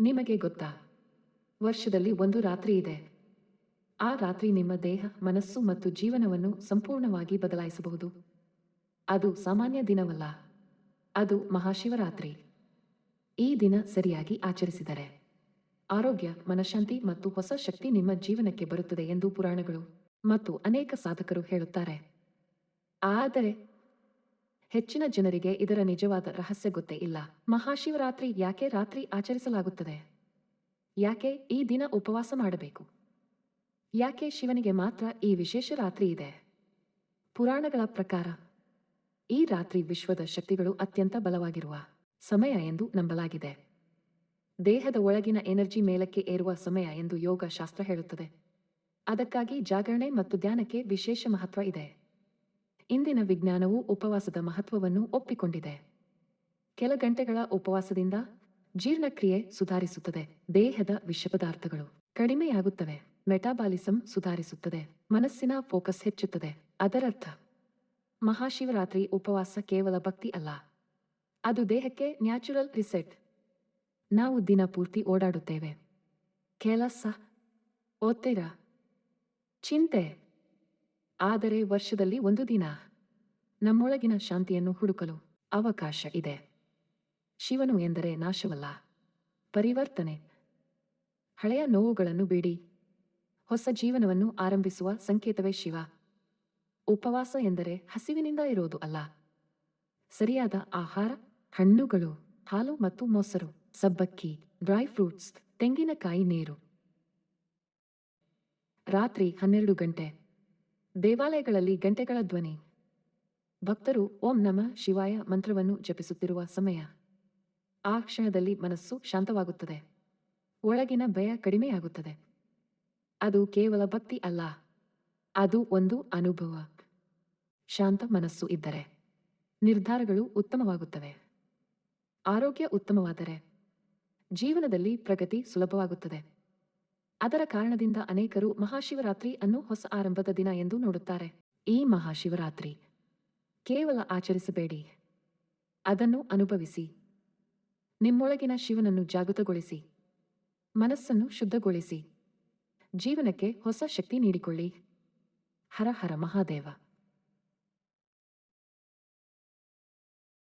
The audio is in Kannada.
ನಿಮಗೆ ಗೊತ್ತಾ, ವರ್ಷದಲ್ಲಿ ಒಂದು ರಾತ್ರಿ ಇದೆ. ಆ ರಾತ್ರಿ ನಿಮ್ಮ ದೇಹ, ಮನಸ್ಸು ಮತ್ತು ಜೀವನವನ್ನು ಸಂಪೂರ್ಣವಾಗಿ ಬದಲಾಯಿಸಬಹುದು. ಅದು ಸಾಮಾನ್ಯ ದಿನವಲ್ಲ, ಅದು ಮಹಾಶಿವರಾತ್ರಿ. ಈ ದಿನ ಸರಿಯಾಗಿ ಆಚರಿಸಿದರೆ ಆರೋಗ್ಯ, ಮನಃಶಾಂತಿ ಮತ್ತು ಹೊಸ ಶಕ್ತಿ ನಿಮ್ಮ ಜೀವನಕ್ಕೆ ಬರುತ್ತದೆ ಎಂದು ಪುರಾಣಗಳು ಮತ್ತು ಅನೇಕ ಸಾಧಕರು ಹೇಳುತ್ತಾರೆ. ಆದರೆ ಹೆಚ್ಚಿನ ಜನರಿಗೆ ಇದರ ನಿಜವಾದ ರಹಸ್ಯ ಗೊತ್ತೇ ಇಲ್ಲ. ಮಹಾಶಿವರಾತ್ರಿ ಯಾಕೆ ರಾತ್ರಿ ಆಚರಿಸಲಾಗುತ್ತದೆ? ಯಾಕೆ ಈ ದಿನ ಉಪವಾಸ ಮಾಡಬೇಕು? ಯಾಕೆ ಶಿವನಿಗೆ ಮಾತ್ರ ಈ ವಿಶೇಷ ರಾತ್ರಿ ಇದೆ? ಪುರಾಣಗಳ ಪ್ರಕಾರ ಈ ರಾತ್ರಿ ವಿಶ್ವದ ಶಕ್ತಿಗಳು ಅತ್ಯಂತ ಬಲವಾಗಿರುವ ಸಮಯ ಎಂದು ನಂಬಲಾಗಿದೆ. ದೇಹದ ಒಳಗಿನ ಎನರ್ಜಿ ಮೇಲಕ್ಕೆ ಏರುವ ಸಮಯ ಎಂದು ಯೋಗ ಶಾಸ್ತ್ರ ಹೇಳುತ್ತದೆ. ಅದಕ್ಕಾಗಿ ಜಾಗರಣೆ ಮತ್ತು ಧ್ಯಾನಕ್ಕೆ ವಿಶೇಷ ಮಹತ್ವ ಇದೆ. ಇಂದಿನ ವಿಜ್ಞಾನವು ಉಪವಾಸದ ಮಹತ್ವವನ್ನು ಒಪ್ಪಿಕೊಂಡಿದೆ. ಕೆಲ ಗಂಟೆಗಳ ಉಪವಾಸದಿಂದ ಜೀರ್ಣಕ್ರಿಯೆ ಸುಧಾರಿಸುತ್ತದೆ, ದೇಹದ ವಿಷ ಪದಾರ್ಥಗಳು ಕಡಿಮೆಯಾಗುತ್ತವೆ, ಮೆಟಾಬಾಲಿಸಂ ಸುಧಾರಿಸುತ್ತದೆ, ಮನಸ್ಸಿನ ಫೋಕಸ್ ಹೆಚ್ಚುತ್ತದೆ. ಅದರರ್ಥ ಮಹಾಶಿವರಾತ್ರಿ ಉಪವಾಸ ಕೇವಲ ಭಕ್ತಿ ಅಲ್ಲ, ಅದು ದೇಹಕ್ಕೆ ನ್ಯಾಚುರಲ್ ರಿಸೆಟ್. ನಾವು ದಿನ ಪೂರ್ತಿ ಓಡಾಡುತ್ತೇವೆ, ಕೆಲಸ, ಒತ್ತಡ, ಚಿಂತೆ. ಆದರೆ ವರ್ಷದಲ್ಲಿ ಒಂದು ದಿನ ನಮ್ಮೊಳಗಿನ ಶಾಂತಿಯನ್ನು ಹುಡುಕಲು ಅವಕಾಶ ಇದೆ. ಶಿವನು ಎಂದರೆ ನಾಶವಲ್ಲ, ಪರಿವರ್ತನೆ. ಹಳೆಯ ನೋವುಗಳನ್ನು ಬಿಡಿ, ಹೊಸ ಜೀವನವನ್ನು ಆರಂಭಿಸುವ ಸಂಕೇತವೇ ಶಿವ. ಉಪವಾಸ ಎಂದರೆ ಹಸಿವಿನಿಂದ ಇರೋದು ಅಲ್ಲ. ಸರಿಯಾದ ಆಹಾರ, ಹಣ್ಣುಗಳು, ಹಾಲು ಮತ್ತು ಮೊಸರು, ಸಬ್ಬಕ್ಕಿ, ಡ್ರೈ ಫ್ರೂಟ್ಸ್, ತೆಂಗಿನಕಾಯಿ ನೀರು. ರಾತ್ರಿ 12 ಗಂಟೆ. ದೇವಾಲಯಗಳಲ್ಲಿ ಗಂಟೆಗಳ ಧ್ವನಿ. ಭಕ್ತರು ಓಂ ನಮಃ ಶಿವಾಯ ಮಂತ್ರವನ್ನು ಜಪಿಸುತ್ತಿರುವ ಸಮಯ. ಆ ಕ್ಷಣದಲ್ಲಿ ಮನಸ್ಸು ಶಾಂತವಾಗುತ್ತದೆ, ಒಳಗಿನ ಭಯ ಕಡಿಮೆಯಾಗುತ್ತದೆ. ಅದು ಕೇವಲ ಭಕ್ತಿ ಅಲ್ಲ, ಅದು ಒಂದು ಅನುಭವ. ಶಾಂತ ಮನಸ್ಸು ಇದ್ದರೆ ನಿರ್ಧಾರಗಳು ಉತ್ತಮವಾಗುತ್ತವೆ. ಆರೋಗ್ಯ ಉತ್ತಮವಾದರೆ ಜೀವನದಲ್ಲಿ ಪ್ರಗತಿ ಸುಲಭವಾಗುತ್ತದೆ. ಅದರ ಕಾರಣದಿಂದ ಅನೇಕರು ಮಹಾಶಿವರಾತ್ರಿ ಅನ್ನು ಹೊಸ ಆರಂಭದ ದಿನ ಎಂದು ನೋಡುತ್ತಾರೆ. ಈ ಮಹಾಶಿವರಾತ್ರಿ ಕೇವಲ ಆಚರಿಸಬೇಡಿ, ಅದನ್ನು ಅನುಭವಿಸಿ. ನಿಮ್ಮೊಳಗಿನ ಶಿವನನ್ನು ಜಾಗೃತಗೊಳಿಸಿ, ಮನಸ್ಸನ್ನು ಶುದ್ಧಗೊಳಿಸಿ, ಜೀವನಕ್ಕೆ ಹೊಸ ಶಕ್ತಿ ನೀಡಿಕೊಳ್ಳಿ. ಹರ ಹರ ಮಹಾದೇವ.